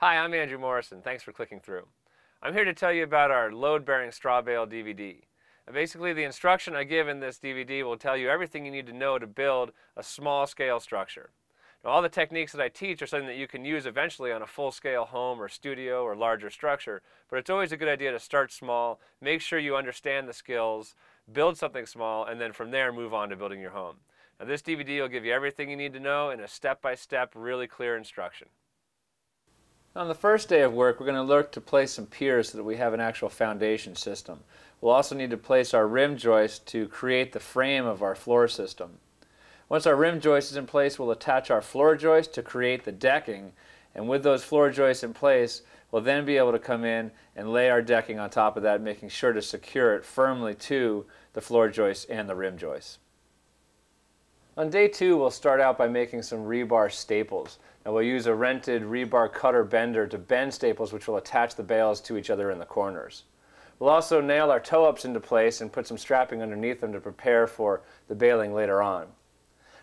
Hi, I'm Andrew Morrison. Thanks for clicking through. I'm here to tell you about our load-bearing straw bale DVD. Basically, the instruction I give in this DVD will tell you everything you need to know to build a small-scale structure. Now, all the techniques that I teach are something that you can use eventually on a full-scale home or studio or larger structure, but it's always a good idea to start small, make sure you understand the skills, build something small, and then from there move on to building your home. Now, this DVD will give you everything you need to know in a step-by-step, really clear instruction. On the first day of work, we're going to look to place some piers so that we have an actual foundation system. We'll also need to place our rim joist to create the frame of our floor system. Once our rim joist is in place, we'll attach our floor joist to create the decking, and with those floor joists in place, we'll then be able to come in and lay our decking on top of that, making sure to secure it firmly to the floor joist and the rim joist. On day 2, we'll start out by making some rebar staples. Now we'll use a rented rebar cutter bender to bend staples which will attach the bales to each other in the corners. We'll also nail our toe-ups into place and put some strapping underneath them to prepare for the baling later on.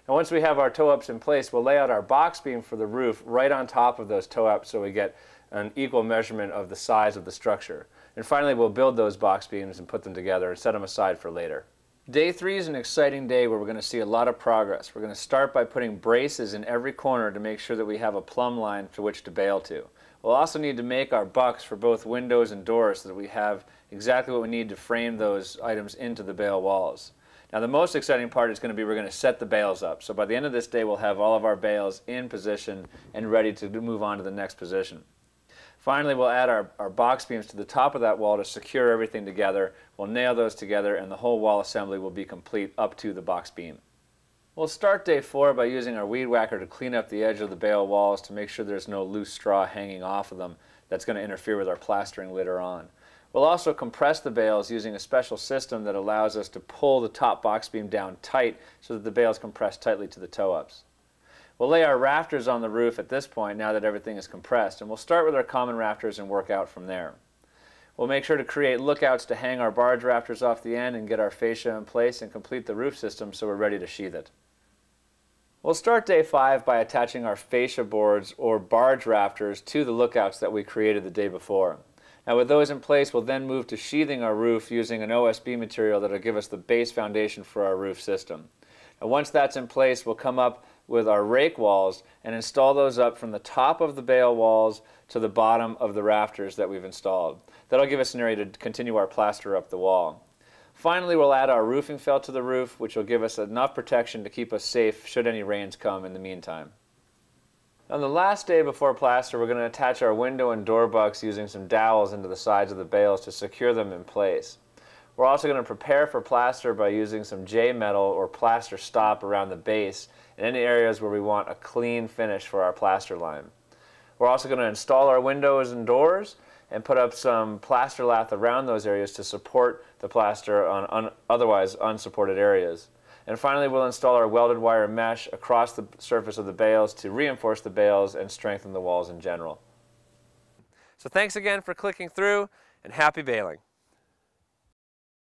Now once we have our toe-ups in place, we'll lay out our box beam for the roof right on top of those toe-ups so we get an equal measurement of the size of the structure. And finally we'll build those box beams and put them together and set them aside for later. Day 3 is an exciting day where we're going to see a lot of progress. We're going to start by putting braces in every corner to make sure that we have a plumb line to which to bale to. We'll also need to make our bucks for both windows and doors so that we have exactly what we need to frame those items into the bale walls. Now the most exciting part is going to be we're going to set the bales up. So by the end of this day we'll have all of our bales in position and ready to move on to the next position. Finally, we'll add our box beams to the top of that wall to secure everything together. We'll nail those together and the whole wall assembly will be complete up to the box beam. We'll start day 4 by using our weed whacker to clean up the edge of the bale walls to make sure there's no loose straw hanging off of them that's going to interfere with our plastering later on. We'll also compress the bales using a special system that allows us to pull the top box beam down tight so that the bales compress tightly to the toe-ups. We'll lay our rafters on the roof at this point now that everything is compressed, and we'll start with our common rafters and work out from there. We'll make sure to create lookouts to hang our barge rafters off the end and get our fascia in place and complete the roof system so we're ready to sheathe it. We'll start day 5 by attaching our fascia boards or barge rafters to the lookouts that we created the day before. Now with those in place, we'll then move to sheathing our roof using an OSB material that will give us the base foundation for our roof system. Now once that's in place, we'll come up with our rake walls and install those up from the top of the bale walls to the bottom of the rafters that we've installed. That'll give us an area to continue our plaster up the wall. Finally, we'll add our roofing felt to the roof, which will give us enough protection to keep us safe should any rains come in the meantime. On the last day before plaster, we're going to attach our window and door bucks using some dowels into the sides of the bales to secure them in place. We're also going to prepare for plaster by using some J-metal or plaster stop around the base in any areas where we want a clean finish for our plaster line. We're also going to install our windows and doors and put up some plaster lath around those areas to support the plaster on otherwise unsupported areas. And finally, we'll install our welded wire mesh across the surface of the bales to reinforce the bales and strengthen the walls in general. So thanks again for clicking through, and happy baling.